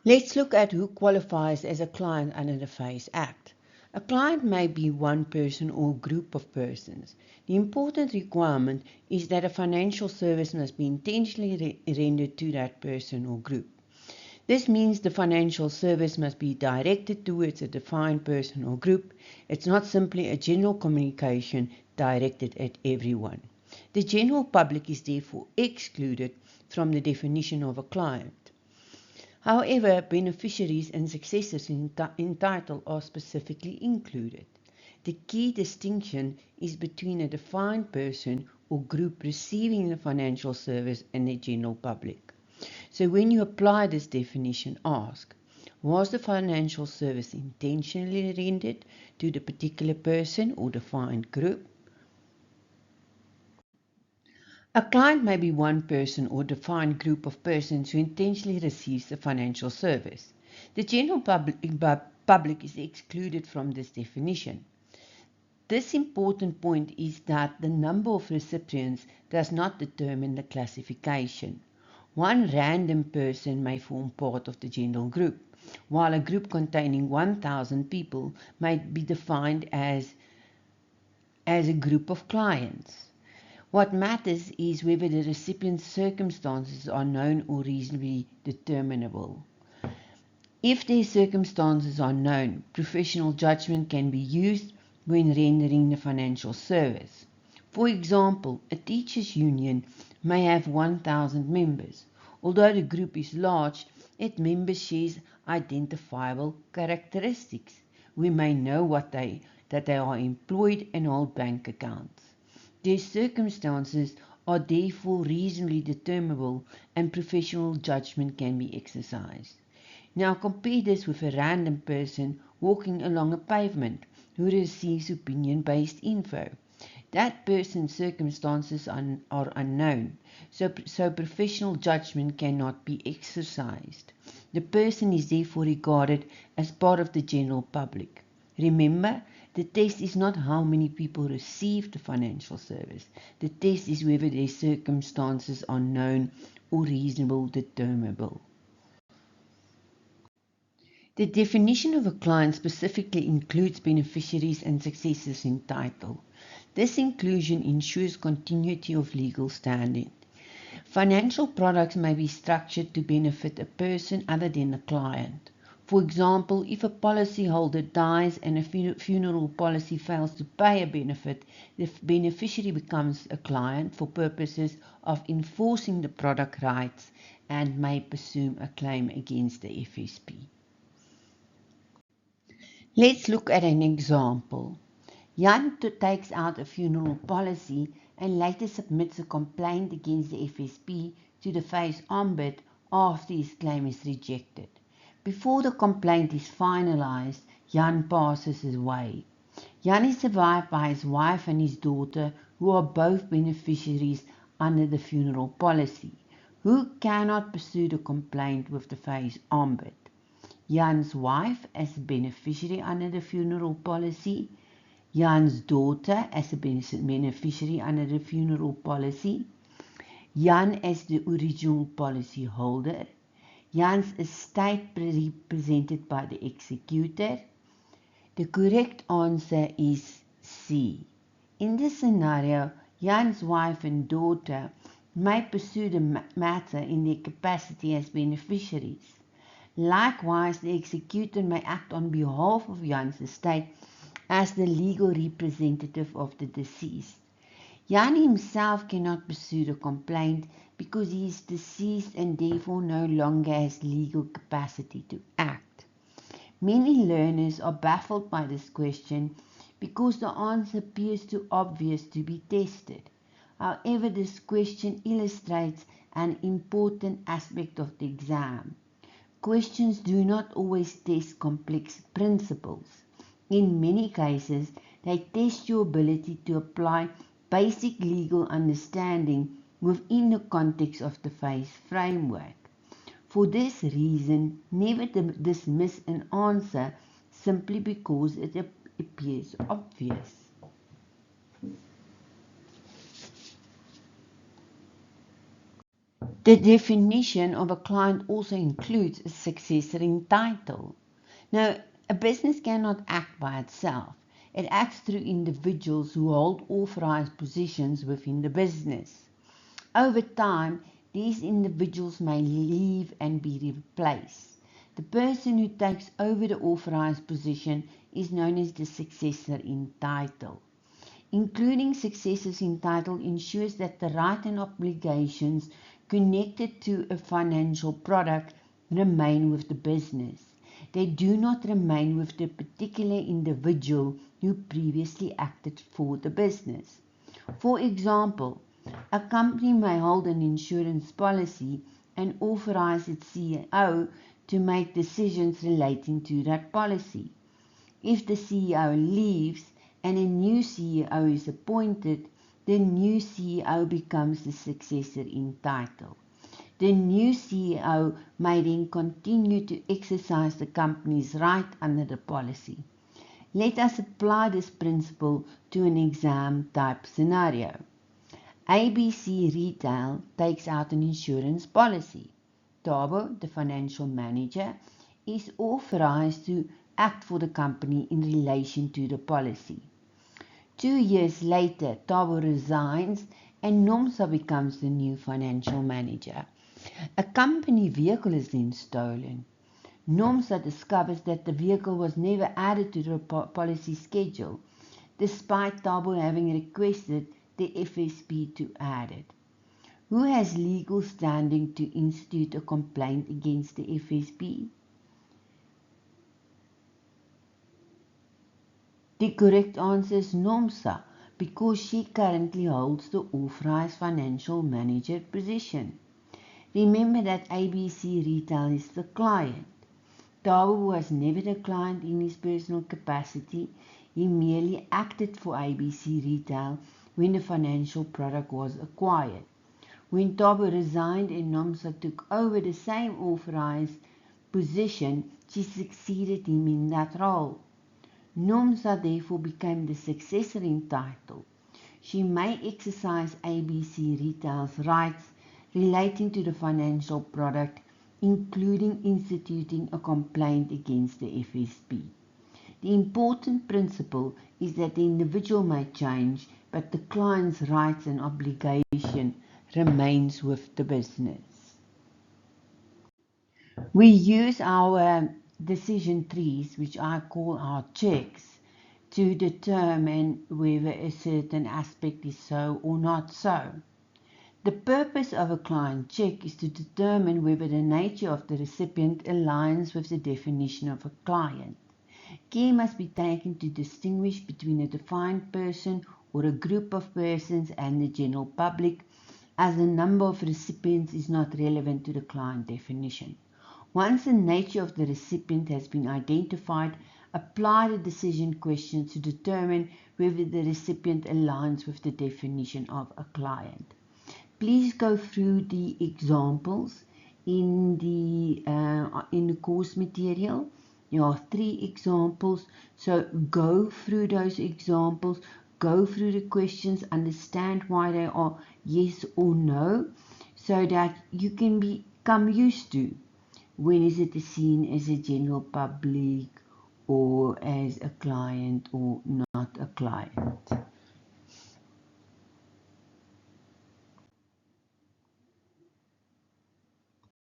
Let's look at who qualifies as a client under the FACE Act. A client may be one person or group of persons. The important requirement is that a financial service must be intentionally rendered to that person or group. This means the financial service must be directed towards a defined person or group. It's not simply a general communication directed at everyone. The general public is therefore excluded from the definition of a client. However, beneficiaries and successors in title are specifically included. The key distinction is between a defined person or group receiving the financial service and the general public. So when you apply this definition, ask, was the financial service intentionally rendered to the particular person or defined group? A client may be one person or defined group of persons who intentionally receives the financial service. The general public is excluded from this definition. This important point is that the number of recipients does not determine the classification. One random person may form part of the general group, while a group containing 1,000 people might be defined as a group of clients. What matters is whether the recipient's circumstances are known or reasonably determinable. If their circumstances are known, professional judgment can be used when rendering the financial service. For example, a teachers' union may have 1,000 members. Although the group is large, its members share identifiable characteristics. We may know that they are employed and hold bank accounts. Their circumstances are therefore reasonably determinable and professional judgment can be exercised. Now compare this with a random person walking along a pavement who receives opinion-based info. That person's circumstances are unknown, so professional judgment cannot be exercised. The person is therefore regarded as part of the general public. Remember, the test is not how many people receive the financial service. The test is whether their circumstances are known or reasonably determinable. The definition of a client specifically includes beneficiaries and successors in title. This inclusion ensures continuity of legal standing. Financial products may be structured to benefit a person other than a client. For example, if a policyholder dies and a funeral policy fails to pay a benefit, the beneficiary becomes a client for purposes of enforcing the product rights and may pursue a claim against the FSP. Let's look at an example. Jan takes out a funeral policy and later submits a complaint against the FSP to the FACE Ombud after his claim is rejected. Before the complaint is finalized, Jan passes away. Jan is survived by his wife and his daughter, who are both beneficiaries under the funeral policy, who cannot pursue the complaint with the FACE Ombud. Jan's wife as a beneficiary under the funeral policy, Jan's daughter as a beneficiary under the funeral policy, Jan as the original policy holder, Jan's estate represented by the executor. The correct answer is C. In this scenario, Jan's wife and daughter may pursue the matter in their capacity as beneficiaries. Likewise, the executor may act on behalf of Jan's estate as the legal representative of the deceased. Jan himself cannot pursue the complaint because he is deceased and therefore no longer has legal capacity to act. Many learners are baffled by this question because the answer appears too obvious to be tested. However, this question illustrates an important aspect of the exam. Questions do not always test complex principles. In many cases, they test your ability to apply basic legal understanding within the context of the FACE framework. For this reason, never dismiss an answer simply because it appears obvious. The definition of a client also includes a successor in title. Now, a business cannot act by itself. It acts through individuals who hold authorized positions within the business. Over time, these individuals may leave and be replaced. The person who takes over the authorized position is known as the successor in title. Including successors in title ensures that the right and obligations connected to a financial product remain with the business. They do not remain with the particular individual who previously acted for the business. For example, a company may hold an insurance policy and authorize its CEO to make decisions relating to that policy. If the CEO leaves and a new CEO is appointed, the new CEO becomes the successor in title. The new CEO may then continue to exercise the company's right under the policy. Let us apply this principle to an exam type scenario. ABC Retail takes out an insurance policy. Thabo, the financial manager, is authorized to act for the company in relation to the policy. 2 years later, Thabo resigns and Nomsa becomes the new financial manager. A company vehicle is then stolen. Nomsa discovers that the vehicle was never added to the policy schedule, despite Thabo having requested the FSP to add it. Who has legal standing to institute a complaint against the FSP? The correct answer is Nomsa, because she currently holds the authorized financial manager position. Remember that ABC Retail is the client. Thabo was never the client in his personal capacity. He merely acted for ABC Retail when the financial product was acquired. When Thabo resigned and Nomsa took over the same authorized position, she succeeded him in that role. Nomsa therefore became the successor in title. She may exercise ABC Retail's rights relating to the financial product, including instituting a complaint against the FSP. The important principle is that the individual may change, but the client's rights and obligation remains with the business. We use our decision trees, which I call our checks, to determine whether a certain aspect is so or not so. The purpose of a client check is to determine whether the nature of the recipient aligns with the definition of a client. Care must be taken to distinguish between a defined person or a group of persons and the general public, as the number of recipients is not relevant to the client definition. Once the nature of the recipient has been identified, apply the decision questions to determine whether the recipient aligns with the definition of a client. Please go through the examples in the course material. There are 3 examples, so go through those examples, go through the questions, understand why they are yes or no, so that you can become used to when is it seen as a general public or as a client or not a client.